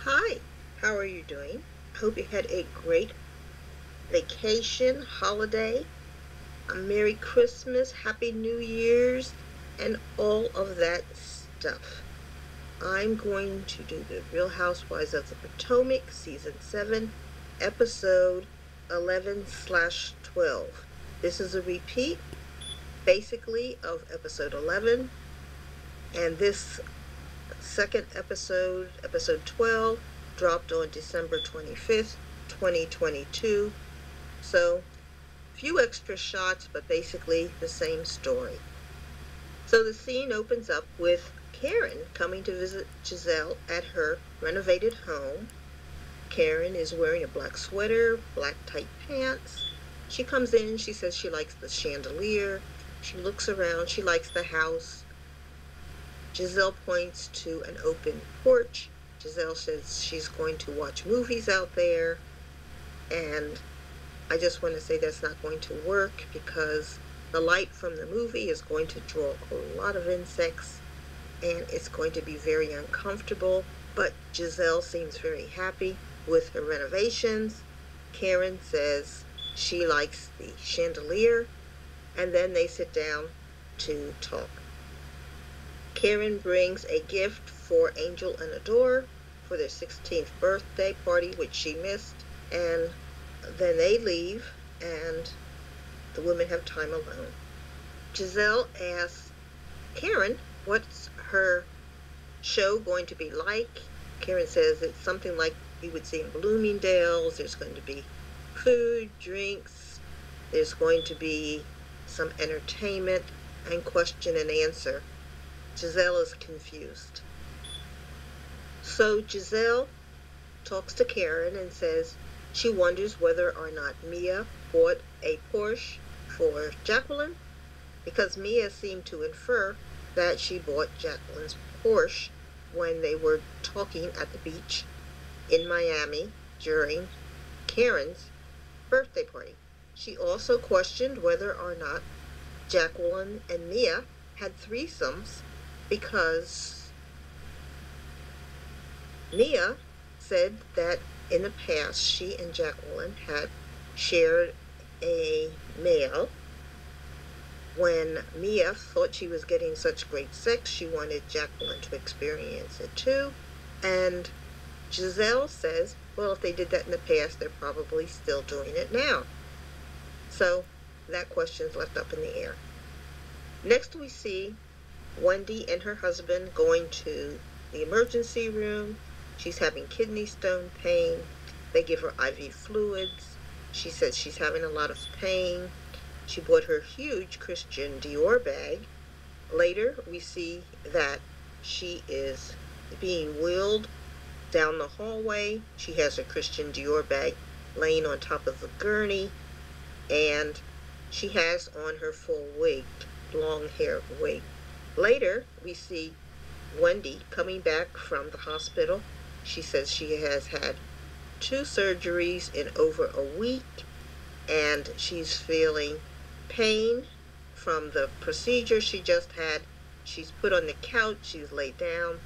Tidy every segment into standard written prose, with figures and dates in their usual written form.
Hi, how are you doing? I hope you had a great vacation, holiday, a Merry Christmas, Happy New Year's, and all of that stuff. I'm going to do the Real Housewives of the Potomac, Season 7, Episode 11/12. This is a repeat, basically, of Episode 11, and this second episode, Episode 12, dropped on December 25th, 2022. So, few extra shots, but basically the same story. So the scene opens up with Karen coming to visit Giselle at her renovated home. Karen is wearing a black sweater, black tight pants. She comes in, she says she likes the chandelier. She looks around, she likes the house. Giselle points to an open porch. Giselle says she's going to watch movies out there. And I just want to say that's not going to work because the light from the movie is going to draw a lot of insects and it's going to be very uncomfortable. But Giselle seems very happy with her renovations. Karen says she likes the chandelier, and then they sit down to talk. Karen brings a gift for Angel and Adore for their 16th birthday party, which she missed, and then they leave and the women have time alone. Giselle asks Karen what's her show going to be like. Karen says it's something like you would see in Bloomingdale's. There's going to be food, drinks, there's going to be some entertainment, and question and answer. Giselle is confused. So Giselle talks to Karen and says she wonders whether or not Mia bought a Porsche for Jacqueline, because Mia seemed to infer that she bought Jacqueline's Porsche when they were talking at the beach in Miami during Karen's birthday party. She also questioned whether or not Jacqueline and Mia had threesomes, because Mia said that in the past she and Jacqueline had shared a male. When Mia thought she was getting such great sex, she wanted Jacqueline to experience it too. And Giselle says, well, if they did that in the past, they're probably still doing it now. So that question's left up in the air. Next we see Wendy and her husband going to the emergency room. She's having kidney stone pain. They give her IV fluids. She says she's having a lot of pain. She bought her huge Christian Dior bag. Later, we see that she is being wheeled down the hallway. She has her Christian Dior bag laying on top of the gurney, and she has on her full wig, long hair wig. Later, we see Wendy coming back from the hospital. She says she has had 2 surgeries in over a week, and she's feeling pain from the procedure she just had. She's put on the couch, she's laid down.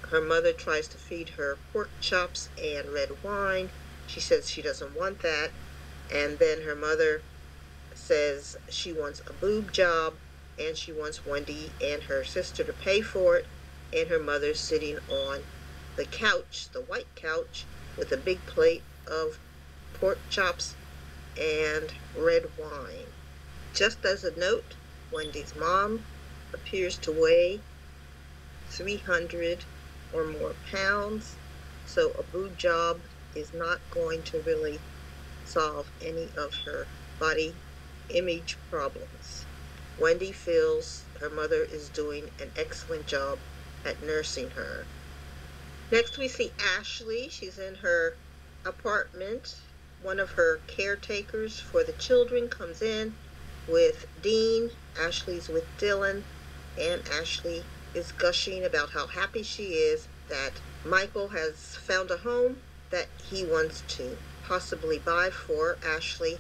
Her mother tries to feed her pork chops and red wine. She says she doesn't want that. And then her mother says she wants a boob job, and she wants Wendy and her sister to pay for it. And her mother's sitting on the couch, the white couch, with a big plate of pork chops and red wine. Just as a note, Wendy's mom appears to weigh 300 or more pounds, so a boob job is not going to really solve any of her body image problems. Wendy feels her mother is doing an excellent job at nursing her. Next we see Ashley. She's in her apartment. One of her caretakers for the children comes in with Dean. Ashley's with Dylan, and Ashley is gushing about how happy she is that Michael has found a home that he wants to possibly buy for Ashley,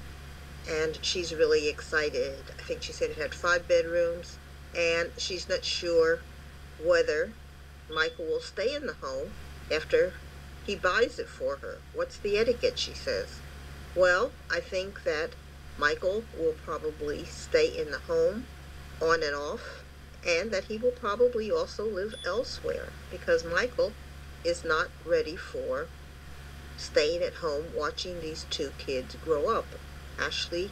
and she's really excited. I think she said it had 5 bedrooms, and she's not sure whether Michael will stay in the home after He buys it for her. What's the etiquette, she says. Well, I think that Michael will probably stay in the home on and off, and that he will probably also live elsewhere because Michael is not ready for staying at home watching these two kids grow up. Ashley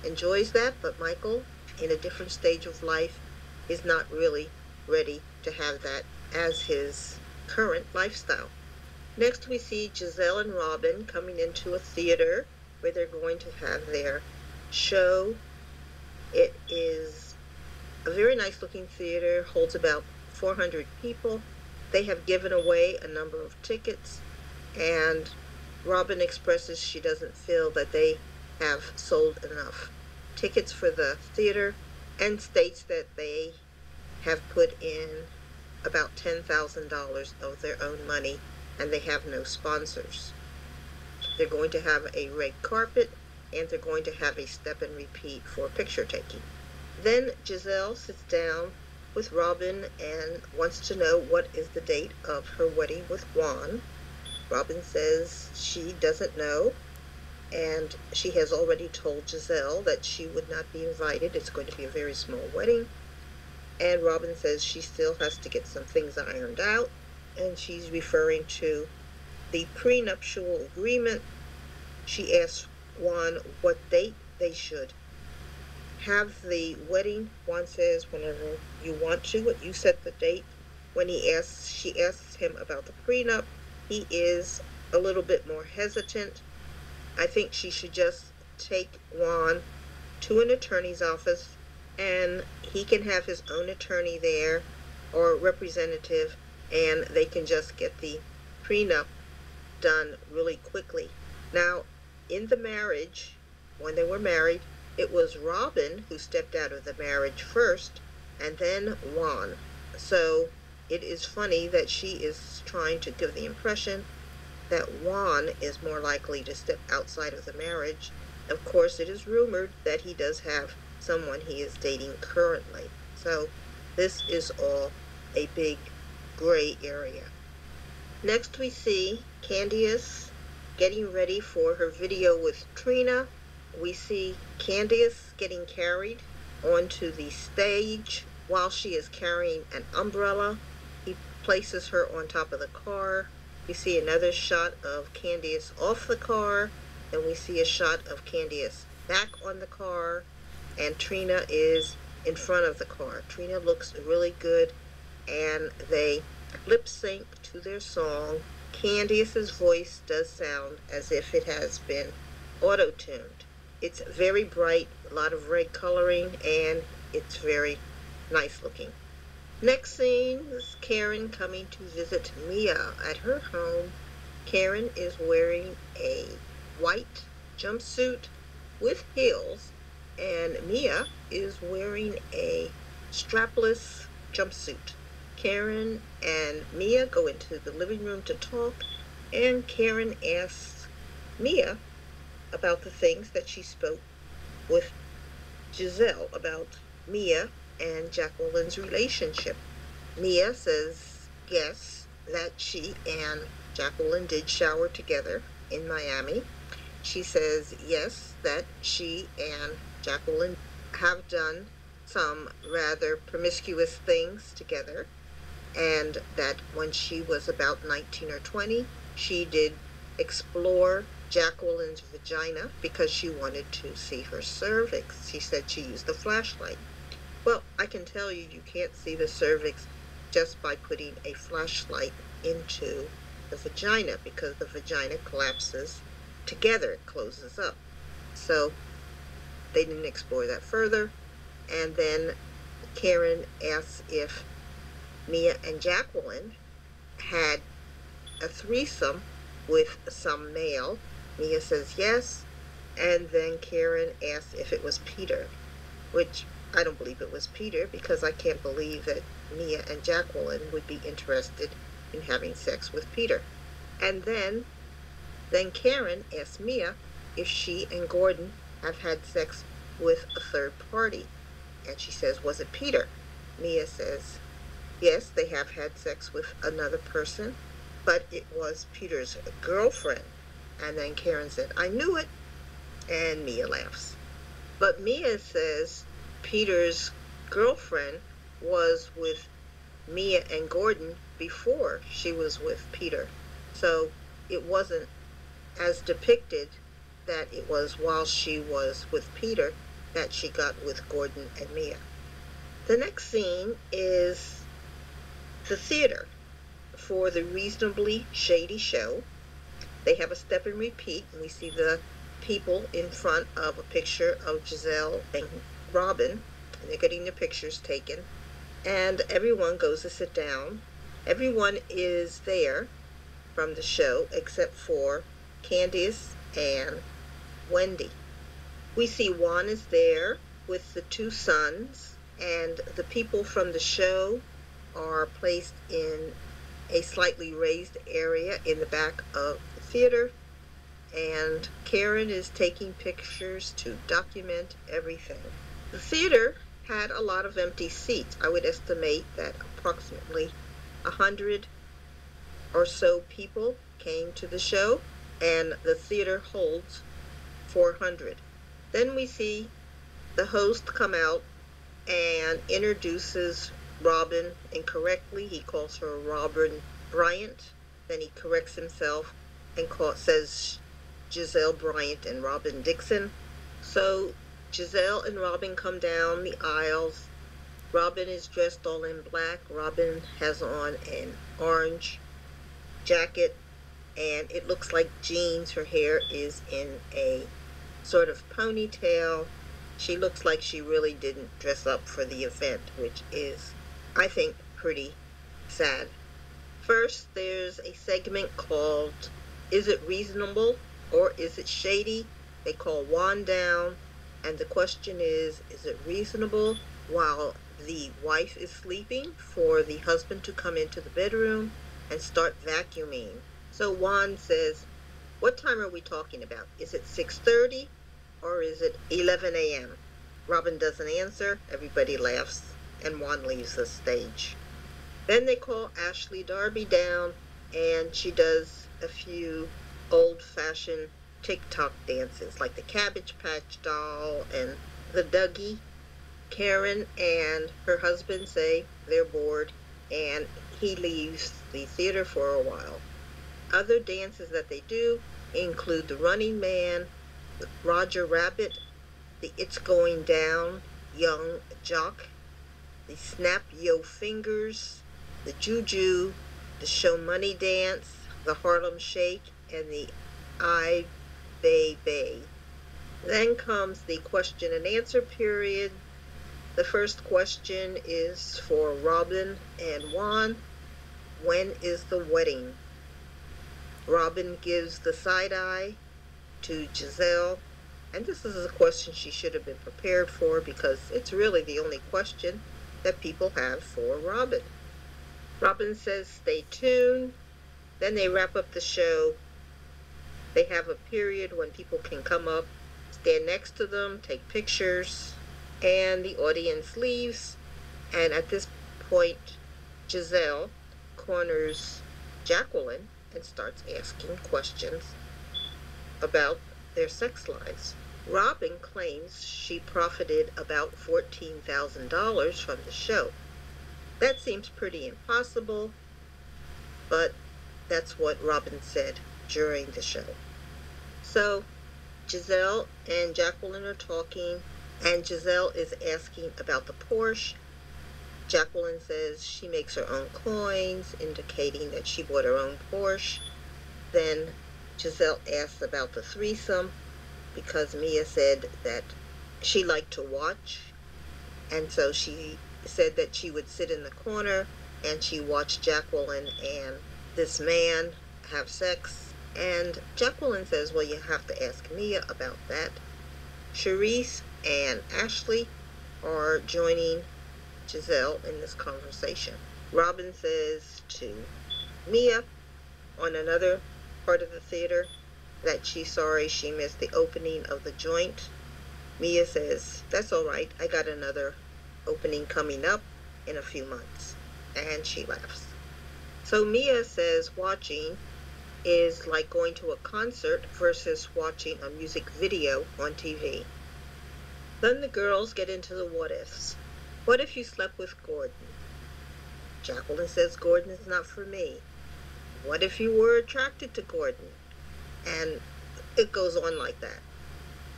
enjoys that, but Michael, in a different stage of life, is not really ready to have that as his current lifestyle. Next, we see Giselle and Robin coming into a theater where they're going to have their show. It is a very nice looking theater, holds about 400 people. They have given away a number of tickets, and Robin expresses she doesn't feel that they have sold enough tickets for the theater and states that they have put in about $10,000 of their own money and they have no sponsors. They're going to have a red carpet and they're going to have a step and repeat for picture taking. Then Giselle sits down with Robin and wants to know what is the date of her wedding with Juan. Robin says she doesn't know, and she has already told Giselle that she would not be invited. It's going to be a very small wedding. And Robin says she still has to get some things ironed out, and she's referring to the prenuptial agreement. She asks Juan what date they should have the wedding. Juan says whenever you want to, you set the date. When she asks him about the prenup, he is a little bit more hesitant. I think she should just take Juan to an attorney's office and he can have his own attorney there or representative, and they can just get the prenup done really quickly. Now, in the marriage, when they were married, it was Robin who stepped out of the marriage first and then Juan. So it is funny that she is trying to give the impression that Juan is more likely to step outside of the marriage. Of course, it is rumored that he does have someone he is dating currently. So this is all a big gray area. Next, we see Candiace getting ready for her video with Trina. We see Candiace getting carried onto the stage while she is carrying an umbrella. He places her on top of the car. We see another shot of Candiace off the car. Then we see a shot of Candiace back on the car. And Trina is in front of the car. Trina looks really good, and they lip sync to their song. Candiace's voice does sound as if it has been auto-tuned. It's very bright, a lot of red coloring, and it's very nice looking. Next scene is Karen coming to visit Mia at her home. Karen is wearing a white jumpsuit with heels, and Mia is wearing a strapless jumpsuit. Karen and Mia go into the living room to talk, and Karen asks Mia about the things that she spoke with Giselle about Mia and Jacqueline's relationship. Mia says yes, that she and Jacqueline did shower together in Miami. She says yes, that she and Jacqueline have done some rather promiscuous things together, and that when she was about 19 or 20, she did explore Jacqueline's vagina because she wanted to see her cervix. She said she used a flashlight. Well, I can tell you, you can't see the cervix just by putting a flashlight into the vagina because the vagina collapses together, it closes up. So they didn't explore that further. And then Karen asks if Mia and Jacqueline had a threesome with some male. Mia says yes, and then Karen asks if it was Peter, which I don't believe it was Peter because I can't believe that Mia and Jacqueline would be interested in having sex with Peter. And then Karen asks Mia if she and Gordon have had sex with a third party. And she says, was it Peter? Mia says, yes, they have had sex with another person. but it was Peter's girlfriend. And then Karen said, I knew it. And Mia laughs. But Mia says Peter's girlfriend was with Mia and Gordon before she was with Peter. So it wasn't as depicted that it was while she was with Peter that she got with Gordon and Mia. The next scene is the theater for the reasonably shady show. They have a step and repeat, and we see the people in front of a picture of Giselle and Robin, and they're getting the pictures taken, and everyone goes to sit down. Everyone is there from the show except for Candice and Wendy. We see Juan is there with the two sons, and the people from the show are placed in a slightly raised area in the back of the theater, and Karen is taking pictures to document everything. The theater had a lot of empty seats. I would estimate that approximately 100 or so people came to the show, and the theater holds 400. Then we see the host come out and introduces Robin incorrectly. He calls her Robin Bryant. Then he corrects himself and says Giselle Bryant and Robin Dixon. So Giselle and Robin come down the aisles. Robin is dressed all in black. Robin has on an orange jacket, and it looks like jeans. Her hair is in a sort of ponytail. She looks like she really didn't dress up for the event, which is, I think, pretty sad. First, there's a segment called Is It Reasonable or Is It Shady? They call Juan down, and the question is it reasonable while the wife is sleeping for the husband to come into the bedroom and start vacuuming? So Juan says, what time are we talking about? Is it 6:30 or is it 11 a.m.? Robin doesn't answer. Everybody laughs, and Juan leaves the stage. Then they call Ashley Darby down, and she does a few old-fashioned TikTok dances, like the Cabbage Patch Doll and the Dougie. Karen and her husband say they're bored, and he leaves the theater for a while. Other dances that they do include the Running Man, the Roger Rabbit, the It's Going Down Young Jock, the Snap Yo Fingers, the Juju, the Show Money Dance, the Harlem Shake, and the I Bay Bay. Then comes the question and answer period. The first question is for Robin and Juan. When is the wedding? Robin gives the side eye to Giselle, and this is a question she should have been prepared for because it's really the only question that people have for Robin. Robin says stay tuned. Then they wrap up the show. They have a period when people can come up, stand next to them, take pictures, and the audience leaves. And at this point, Giselle corners Jacqueline and starts asking questions about their sex lives. Robin claims she profited about $14,000 from the show. That seems pretty impossible, but that's what Robin said during the show. So Giselle and Jacqueline are talking, and Giselle is asking about the Porsche. Jacqueline says she makes her own coins, indicating that she bought her own Porsche. Then Giselle asks about the threesome because Mia said that she liked to watch, and so she said that she would sit in the corner and she watched Jacqueline and this man have sex. And Jacqueline says, well, you have to ask Mia about that. Charisse and Ashley are joining Giselle in this conversation. Robin says to Mia on another part of the theater that she's sorry she missed the opening of the joint. Mia says, that's all right, I got another opening coming up in a few months. And she laughs. So Mia says watching is like going to a concert versus watching a music video on TV. Then the girls get into the what ifs. What if you slept with Gordon? Jacqueline says Gordon is not for me. What if you were attracted to Gordon? And it goes on like that.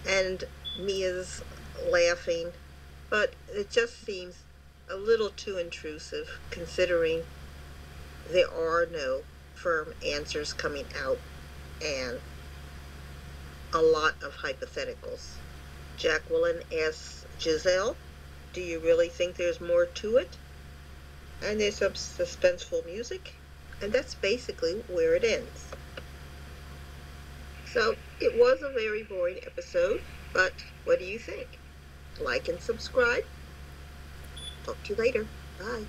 And Mia's laughing, but it just seems a little too intrusive considering there are no firm answers coming out and a lot of hypotheticals. Jacqueline asks Giselle, do you really think there's more to it? And there's some suspenseful music, and that's basically where it ends. So it was a very boring episode, but what do you think? Like and subscribe. Talk to you later. Bye.